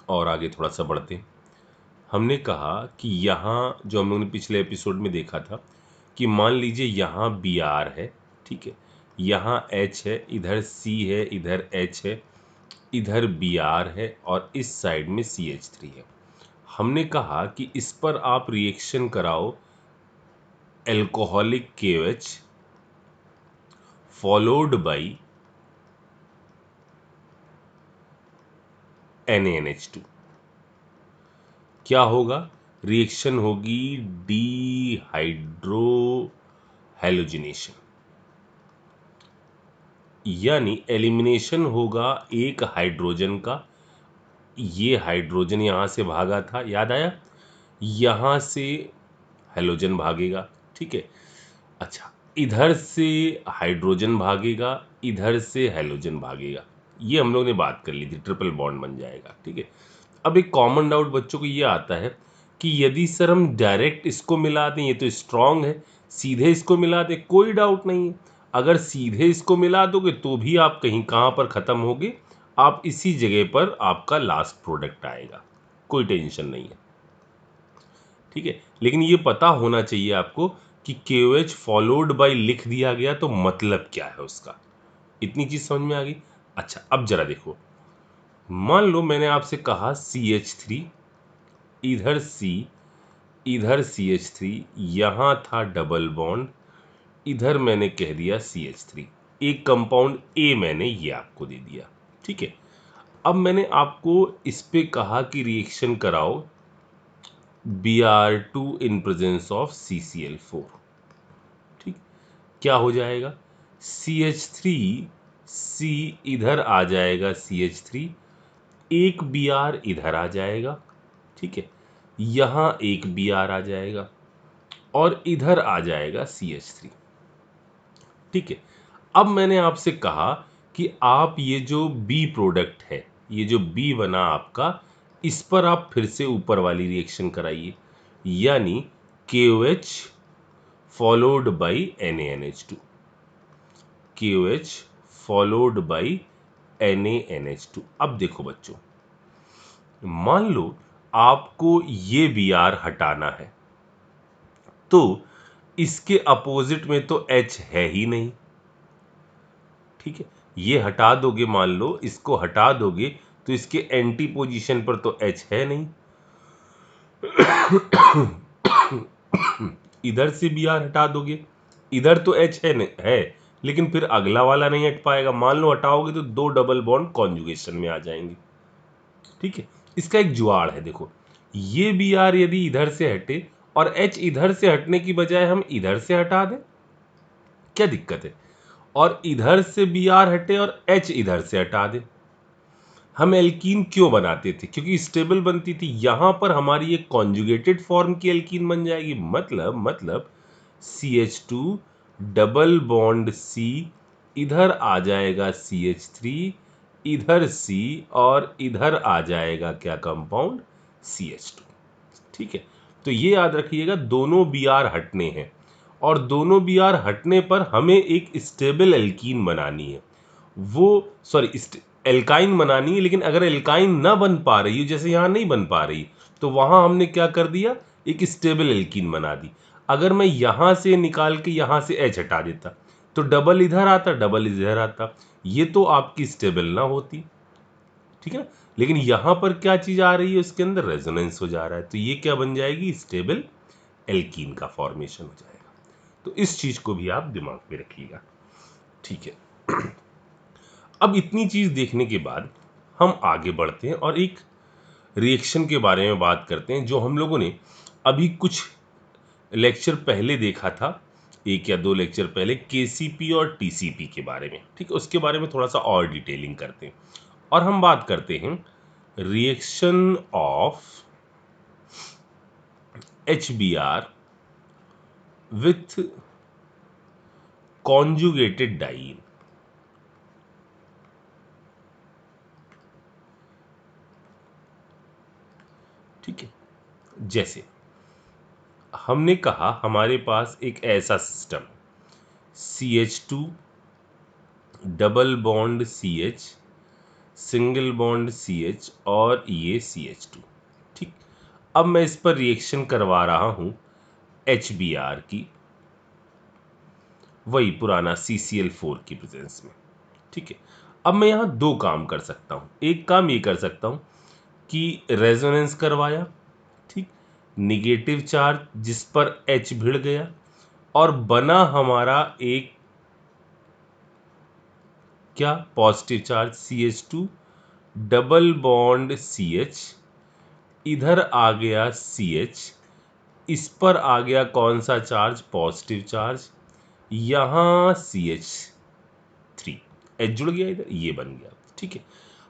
और आगे थोड़ा सा बढ़ते हैं। हमने कहा कि यहाँ जो हम लोगों ने पिछले एपिसोड में देखा था कि मान लीजिए यहाँ बी आर है, ठीक है, यहाँ एच है, इधर सी है, इधर एच है, इधर बी आर है और इस साइड में सी एच थ्री है। हमने कहा कि इस पर आप रिएक्शन कराओ alcoholic KOH followed by NaNH2। क्या होगा? रिएक्शन होगी डीहाइड्रो हैलोजिनेशन, यानी एलिमिनेशन होगा एक हाइड्रोजन का। ये हाइड्रोजन यहाँ से भागा था, याद आया? यहाँ से हैलोजन भागेगा, ठीक है। अच्छा, इधर से हाइड्रोजन भागेगा, इधर से हैलोजन भागेगा। ये हम लोग ने बात कर ली थी, ट्रिपल बॉन्ड बन जाएगा, ठीक है। अब एक कॉमन डाउट बच्चों को ये आता है कि यदि सर हम डायरेक्ट इसको मिला दें, ये तो स्ट्रांग है, सीधे इसको मिला दें, कोई डाउट नहीं है। अगर सीधे इसको मिला दोगे तो भी आप कहीं कहाँ पर ख़त्म होगे, आप इसी जगह पर आपका लास्ट प्रोडक्ट आएगा, कोई टेंशन नहीं है, ठीक है। लेकिन ये पता होना चाहिए आपको कि KOH फॉलोड बाय लिख दिया गया तो मतलब क्या है उसका। इतनी चीज़ समझ में आ गई? अच्छा, अब जरा देखो, मान लो मैंने आपसे कहा CH3, इधर C, इधर CH3, यहाँ था डबल बॉन्ड, इधर मैंने कह दिया CH3, एक कंपाउंड A मैंने ये आपको दे दिया, ठीक है। अब मैंने आपको इस पे कहा कि रिएक्शन कराओ Br2 in presence of CCl4, ठीक। क्या हो जाएगा? CH3 C इधर आ जाएगा, CH3 एक Br इधर आ जाएगा, ठीक है, यहाँ एक Br आ जाएगा और इधर आ जाएगा CH3, ठीक है। अब मैंने आपसे कहा कि आप ये जो B प्रोडक्ट है, ये जो B बना आपका, इस पर आप फिर से ऊपर वाली रिएक्शन कराइए, यानी KOH followed by NaNH2, KOH followed by NaNH2। अब देखो बच्चों, मान लो आपको ये Br हटाना है, तो इसके अपोजिट में तो H है ही नहीं, ठीक है। ये हटा दोगे, मान लो इसको हटा दोगे तो इसके एंटी पोजीशन पर तो H है नहीं। इधर से Br हटा दोगे, इधर तो H है लेकिन फिर अगला वाला नहीं हट पाएगा। मान लो हटाओगे तो दो डबल बॉन्ड कॉन्जुगेशन में आ जाएंगे, ठीक है। इसका एक जुगाड़ है, देखो, ये Br यदि इधर से हटे और H इधर से हटने की बजाय हम इधर से हटा दें, क्या दिक्कत है? और इधर से Br हटे और H इधर से हटा दे। हम एल्कीन क्यों बनाते थे? क्योंकि स्टेबल बनती थी। यहां पर हमारी एक कॉन्जुगेटेड फॉर्म की एल्कीन बन जाएगी, मतलब CH2 डबल बॉन्ड C, इधर आ जाएगा CH3, इधर C और इधर आ जाएगा क्या कंपाउंड? CH2, ठीक है। तो ये याद रखिएगा, दोनों Br हटने हैं और दोनों Br हटने पर हमें एक स्टेबल एल्कीन बनानी है, वो सॉरी एल्काइन बनानी है। लेकिन अगर एल्काइन ना बन पा रही हो, जैसे यहाँ नहीं बन पा रही, तो वहां हमने क्या कर दिया? एक स्टेबल एल्कीन बना दी। अगर मैं यहां से निकाल के यहां से H हटा देता तो डबल इधर आता, डबल इधर आता, ये तो आपकी स्टेबल ना होती, ठीक है ना। लेकिन यहां पर क्या चीज आ रही है? उसके अंदर रेजोनेंस हो जा रहा है, तो ये क्या बन जाएगी? स्टेबल एल्कीन का फॉर्मेशन हो जाएगा। तो इस चीज को भी आप दिमाग में रखिएगा, ठीक है। अब इतनी चीज देखने के बाद हम आगे बढ़ते हैं और एक रिएक्शन के बारे में बात करते हैं जो हम लोगों ने अभी कुछ लेक्चर पहले देखा था, एक या दो लेक्चर पहले, KCP और TCP के बारे में, ठीक है। उसके बारे में थोड़ा सा और डिटेलिंग करते हैं और हम बात करते हैं reaction of HBr with conjugated diene, ठीक है। जैसे हमने कहा हमारे पास एक ऐसा system, CH2 double bond CH, single bond CH और ये CH2। ठीक, अब मैं इस पर रिएक्शन करवा रहा हूं HBr की, वही पुराना CCl4 की प्रेजेंस में। ठीक है, अब मैं यहां दो काम कर सकता हूं। एक काम ये कर सकता हूं कि रेजोनेंस करवाया, ठीक, निगेटिव चार्ज जिस पर H भिड़ गया, और बना हमारा एक क्या, positive charge CH2, double bond CH, इधर आ गया CH, इस पर आ गया कौन सा चार्ज, पॉजिटिव चार्ज, यहां CH3, H जुड़ गया इधर, ये बन गया। ठीक है,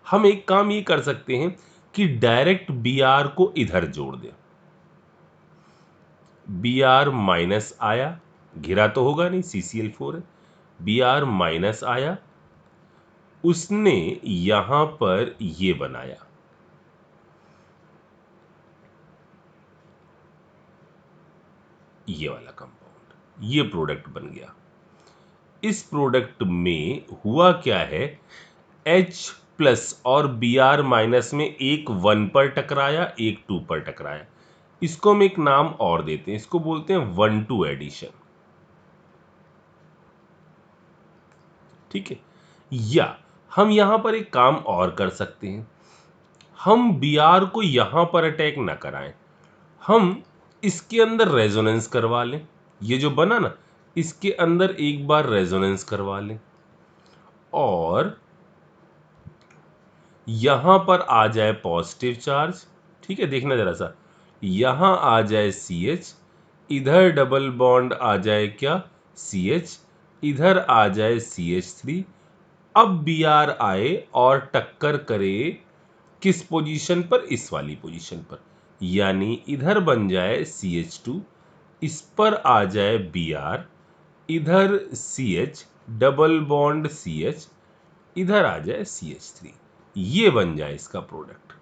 हम एक काम ये कर सकते हैं कि डायरेक्ट Br को इधर जोड़ दें। Br माइनस आया, घिरा तो होगा नहीं, CCl4 है, Br माइनस आया, उसने यहां पर ये बनाया, ये वाला कंपाउंड, ये प्रोडक्ट बन गया। इस प्रोडक्ट में हुआ क्या है, H प्लस और Br माइनस में एक 1 पर टकराया, एक 2 पर टकराया। इसको हम एक नाम और देते हैं, इसको बोलते हैं 1-2 एडिशन। ठीक है, या हम यहां पर एक काम और कर सकते हैं, हम Br को यहां पर अटैक ना कराएं, हम इसके अंदर रेजोनेंस करवा लें। ये जो बना ना, इसके अंदर एक बार रेजोनेंस करवा लें, और यहां पर आ जाए पॉजिटिव चार्ज। ठीक है, देखना जरा सा, यहां आ जाए CH, इधर डबल बॉन्ड आ जाए क्या, CH, इधर आ जाए CH3। अब Br आए और टक्कर करे किस पोजीशन पर, इस वाली पोजीशन पर, यानी इधर बन जाए CH2, इस पर आ जाए Br, इधर CH, डबल बॉन्ड CH, इधर आ जाए CH3, ये बन जाए इसका प्रोडक्ट।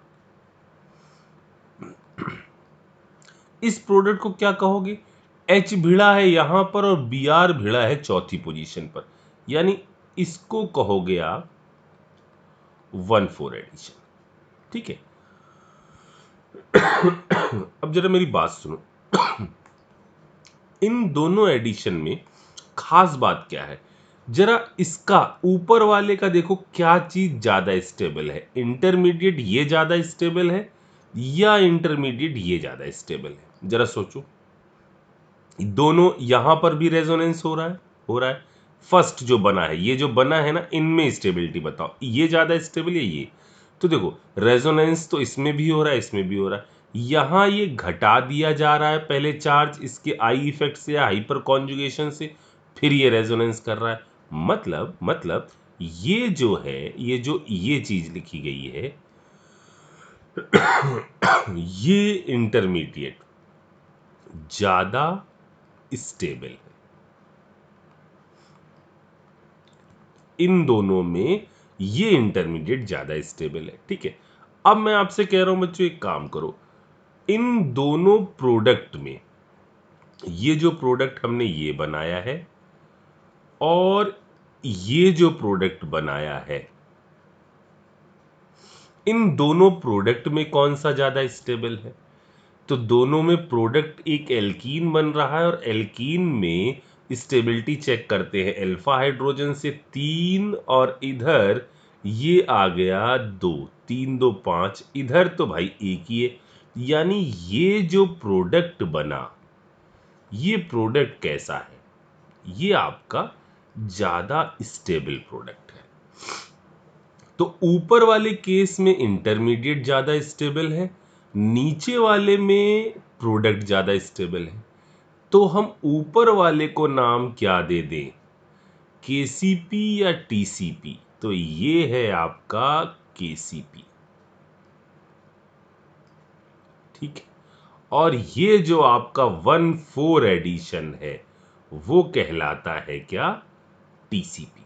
इस प्रोडक्ट को क्या कहोगे, H भिड़ा है यहां पर और Br भिड़ा है चौथी पोजीशन पर, यानी इसको कहोगे आप 1-4 एडिशन। ठीक है, अब जरा मेरी बात सुनो, इन दोनों एडिशन में खास बात क्या है, जरा इसका ऊपर वाले का देखो, क्या चीज ज्यादा स्टेबल है, इंटरमीडिएट ये ज्यादा स्टेबल है या इंटरमीडिएट ये ज्यादा स्टेबल है, जरा सोचो। दोनों यहां पर भी रेजोनेंस हो रहा है। फर्स्ट जो बना है, ये जो बना है ना, इनमें स्टेबिलिटी बताओ, ये ज्यादा स्टेबल है ये, तो देखो रेजोनेंस तो इसमें भी हो रहा है, इसमें भी हो रहा है। यहां ये घटा दिया जा रहा है पहले चार्ज इसके आई इफेक्ट से या हाइपर कॉन्जुगेशन से, फिर ये रेजोनेंस कर रहा है। मतलब ये जो है, ये चीज लिखी गई है, ये इंटरमीडिएट ज्यादा स्टेबल है। इन दोनों में ये इंटरमीडिएट ज्यादा स्टेबल है। ठीक है, अब मैं आपसे कह रहा हूं बच्चों, एक काम करो, इन दोनों प्रोडक्ट में, ये जो प्रोडक्ट हमने ये बनाया है और ये जो प्रोडक्ट बनाया है, इन दोनों प्रोडक्ट में कौन सा ज्यादा स्टेबल है, तो दोनों में प्रोडक्ट एक एल्कीन बन रहा है, और एल्कीन में स्टेबिलिटी चेक करते हैं अल्फा हाइड्रोजन से 3, और इधर ये आ गया 2, 3 2 5, इधर तो भाई एक ही है, यानी ये जो प्रोडक्ट बना, ये प्रोडक्ट कैसा है, ये आपका ज्यादा स्टेबल प्रोडक्ट है। तो ऊपर वाले केस में इंटरमीडिएट ज्यादा स्टेबल है, नीचे वाले में प्रोडक्ट ज्यादा स्टेबल है। तो हम ऊपर वाले को नाम क्या दे दें, KCP या TCP, तो ये है आपका KCP। ठीक है, और ये जो आपका 1-4 एडिशन है, वो कहलाता है क्या, TCP।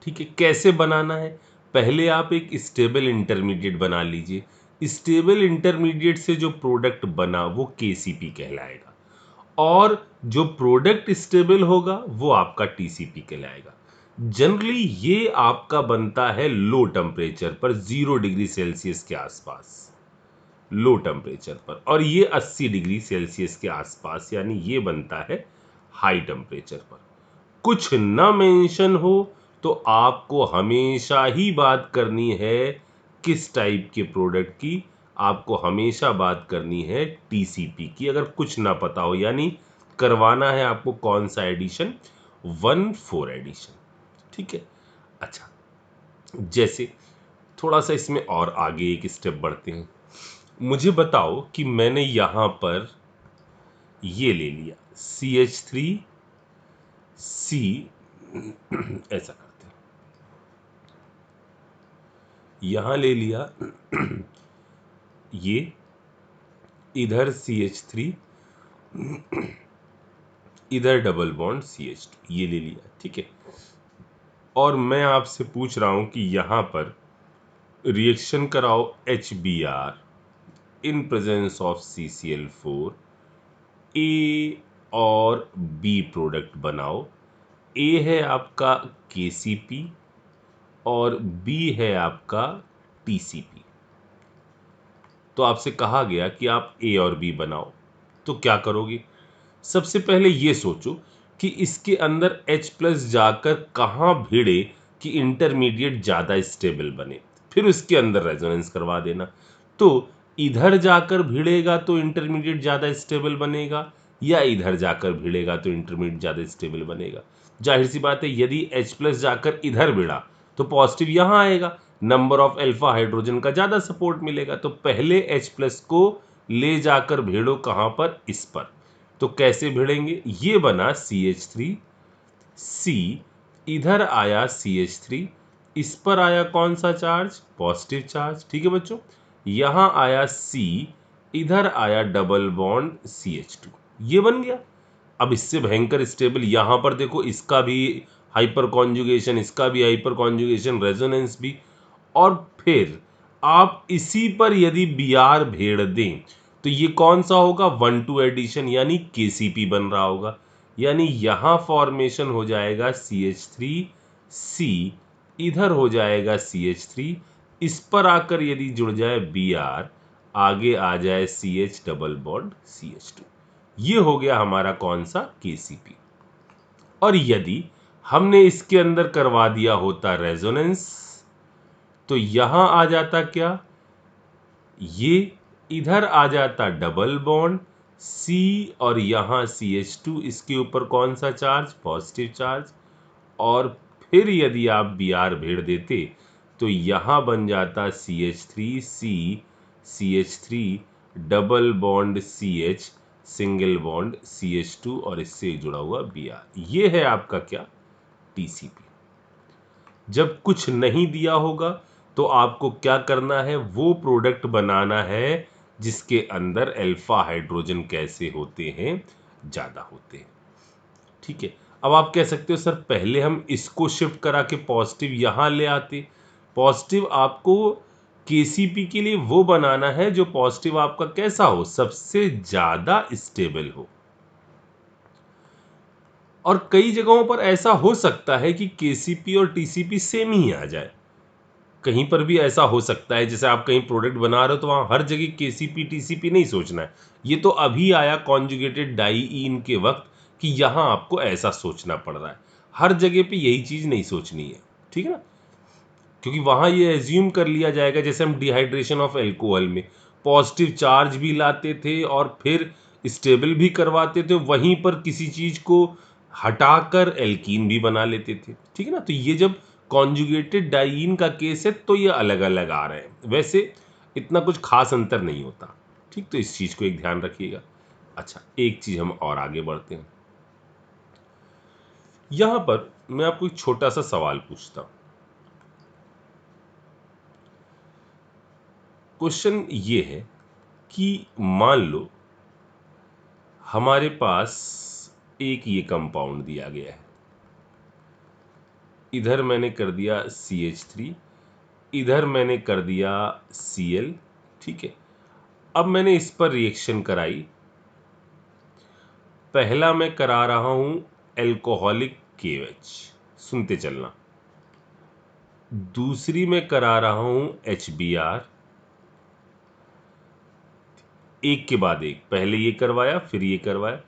ठीक है, कैसे बनाना है, पहले आप एक स्टेबल इंटरमीडिएट बना लीजिए, स्टेबल इंटरमीडिएट से जो प्रोडक्ट बना वो KCP कहलाएगा, और जो प्रोडक्ट स्टेबल होगा वो आपका TCP कहलाएगा। जनरली ये आपका बनता है लो टेम्परेचर पर 0 डिग्री सेल्सियस के आसपास, लो टेम्परेचर पर, और ये 80 डिग्री सेल्सियस के आसपास, यानी ये बनता है हाई टेम्परेचर पर। कुछ ना मेंशन हो तो आपको हमेशा ही बात करनी है किस टाइप के प्रोडक्ट की, आपको हमेशा बात करनी है टीसीपी की, अगर कुछ ना पता हो, यानी करवाना है आपको कौन सा एडिशन, 1,4 एडिशन। ठीक है। अच्छा, जैसे थोड़ा सा इसमें और आगे एक स्टेप बढ़ते हैं। मुझे बताओ कि मैंने यहां पर ये ले लिया CH3C, ऐसा करते हैं, यहां ले लिया ये, इधर CH3, इधर डबल बॉन्ड CH2, ये ले लिया। ठीक है। और मैं आपसे पूछ रहा हूं कि यहां पर रिएक्शन कराओ HBr in presence of CCl4, ए और बी प्रोडक्ट बनाओ। ए है आपका KCP और बी है आपका TCP। तो आपसे कहा गया कि आप ए और बी बनाओ, तो क्या करोगे? सबसे पहले ये सोचो कि इसके अंदर H प्लस जाकर कहाँ भिड़े कि इंटरमीडिएट ज़्यादा स्टेबल बने, फिर उसके अंदर रेजोनेंस करवा देना। तो इधर जाकर भिड़ेगा तो इंटरमीडिएट ज़्यादा स्टेबल बनेगा, या इधर जाकर भिड़ेगा तो इंटरमीडिएट ज़्यादा स्टेबल बनेगा? जाहिर सी बात है, यदि H प्लस जाकर इधर भिड़ा तो पॉजिटिव यहाँ आएगा, नंबर ऑफ अल्फा हाइड्रोजन का ज़्यादा सपोर्ट मिलेगा। तो पहले H प्लस को ले जाकर भेड़ो कहाँ पर, इस पर। तो कैसे भिड़ेंगे? ये बना CH3, C, इधर आया CH3, इस पर आया कौन सा चार्ज, पॉजिटिव चार्ज। ठीक है बच्चों, यहां आया C, इधर आया डबल बॉन्ड CH2, ये बन गया। अब इससे भयंकर स्टेबल यहां पर देखो, इसका भी हाइपर कॉन्जुगेशन, इसका भी हाइपर कॉन्जुगेशन, रेजोनेंस भी। और फिर आप इसी पर यदि Br भेड़ दें तो ये कौन सा होगा, 1,2 एडिशन, यानी KCP बन रहा होगा। यानी यहां फॉर्मेशन हो जाएगा CH3C, इधर हो जाएगा CH3, इस पर आकर यदि जुड़ जाए Br, आगे आ जाए CH डबल बॉन्ड CH2, ये हो गया हमारा कौन सा, KCP। और यदि हमने इसके अंदर करवा दिया होता रेजोनेंस, तो यहां आ जाता क्या, ये इधर आ जाता डबल बॉन्ड C, और यहां CH2, इसके ऊपर कौन सा चार्ज, पॉजिटिव चार्ज। और फिर यदि आप Br भेड़ देते तो यहां बन जाता CH3C, CH3 double bond CH, single bond CH2, और इससे जुड़ा हुआ Br। ये है आपका क्या, TCP। जब कुछ नहीं दिया होगा तो आपको क्या करना है, वो प्रोडक्ट बनाना है जिसके अंदर अल्फा हाइड्रोजन कैसे होते हैं, ज़्यादा होते हैं। ठीक है। अब आप कह सकते हो सर पहले हम इसको शिफ्ट करा के पॉजिटिव यहाँ ले आते। पॉजिटिव आपको KCP के लिए वो बनाना है जो पॉजिटिव आपका कैसा हो, सबसे ज़्यादा स्टेबल हो। और कई जगहों पर ऐसा हो सकता है कि KCP और TCP सेम ही आ जाए, कहीं पर भी ऐसा हो सकता है। जैसे आप कहीं प्रोडक्ट बना रहे हो तो वहाँ हर जगह KCP TCP नहीं सोचना है, ये तो अभी आया कॉन्जुगेटेड डाईईन के वक्त कि यहाँ आपको ऐसा सोचना पड़ रहा है, हर जगह पे यही चीज़ नहीं सोचनी है। ठीक है ना, क्योंकि वहाँ ये एज्यूम कर लिया जाएगा, जैसे हम डिहाइड्रेशन ऑफ एल्कोहल में पॉजिटिव चार्ज भी लाते थे और फिर स्टेबल भी करवाते थे, वहीं पर किसी चीज़ को हटाकर एल्कीन भी बना लेते थे। ठीक है ना, तो ये जब कॉन्जुगेटेड डाइईन का केस है तो ये अलग अलग आ रहे हैं, वैसे इतना कुछ खास अंतर नहीं होता। ठीक, तो इस चीज़ को एक ध्यान रखिएगा। अच्छा, एक चीज़ हम और आगे बढ़ते हैं। यहाँ पर मैं आपको एक छोटा सा सवाल पूछता हूँ। क्वेश्चन ये है कि मान लो हमारे पास एक ये कंपाउंड दिया गया है, इधर मैंने कर दिया CH3, इधर मैंने कर दिया Cl। ठीक है। अब मैंने इस पर रिएक्शन कराई, पहला मैं करा रहा हूं एल्कोहलिक KOH, सुनते चलना। दूसरी में करा रहा हूं HBr, एक के बाद एक, पहले ये करवाया फिर ये करवाया,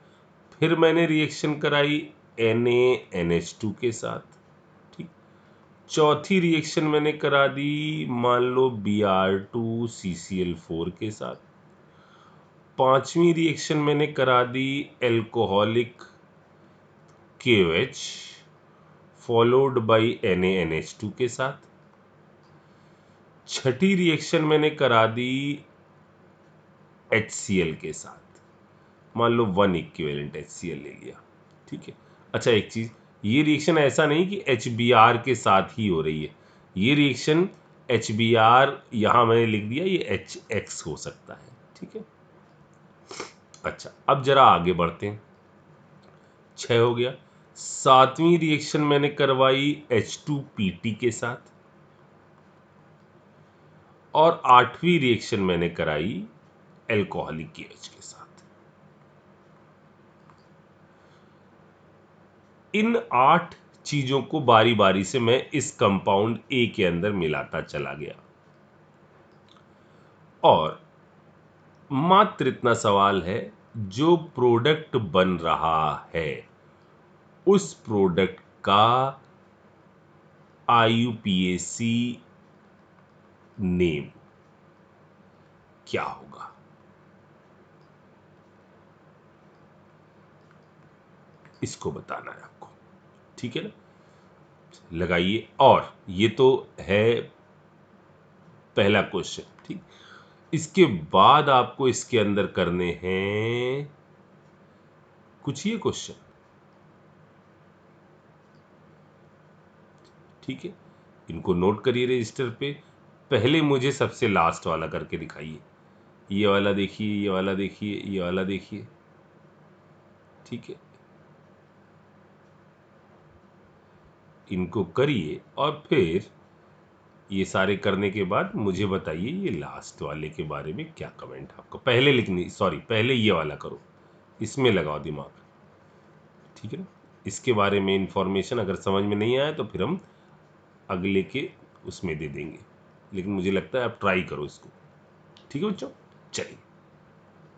फिर मैंने रिएक्शन कराई NaNH2 के साथ। ठीक, चौथी रिएक्शन मैंने करा दी मान लो Br2CCl4 के साथ। पांचवी रिएक्शन मैंने करा दी alcoholic KOH followed by NaNH2 के साथ। छठी रिएक्शन मैंने करा दी HCl के साथ, मान लो 1 इक्विवेलेंट HCl ले लिया। ठीक है। अच्छा एक चीज, ये रिएक्शन ऐसा नहीं कि HBr के साथ ही हो रही है, ये रिएक्शन HBr यहां मैंने लिख दिया, ये HX हो सकता है। ठीक है। अच्छा अब जरा आगे बढ़ते हैं। 6 हो गया। सातवीं रिएक्शन मैंने करवाई H2PT के साथ, और आठवीं रिएक्शन मैंने कराई एल्कोहलिक KH के साथ। इन 8 चीजों को बारी बारी से मैं इस कंपाउंड A के अंदर मिलाता चला गया, और मात्र इतना सवाल है, जो प्रोडक्ट बन रहा है उस प्रोडक्ट का IUPAC नेम क्या होगा। इसको बताना है आपको। ठीक है ना, लगाइए। और ये तो है पहला क्वेश्चन। ठीक, इसके बाद आपको इसके अंदर करने हैं कुछ ये क्वेश्चन। ठीक है, इनको नोट करिए रजिस्टर पे। पहले मुझे सबसे लास्ट वाला करके दिखाइए। ये वाला देखिए, ये वाला देखिए, ये वाला देखिए। ठीक है, इनको करिए और फिर ये सारे करने के बाद मुझे बताइए ये लास्ट वाले के बारे में क्या कमेंट है आपको। पहले लिखनी, सॉरी, पहले ये वाला करो, इसमें लगाओ दिमाग। ठीक है ना, इसके बारे में इंफॉर्मेशन अगर समझ में नहीं आया तो फिर हम अगले के उसमें दे देंगे, लेकिन मुझे लगता है आप ट्राई करो इसको। ठीक है बच्चों, चलिए।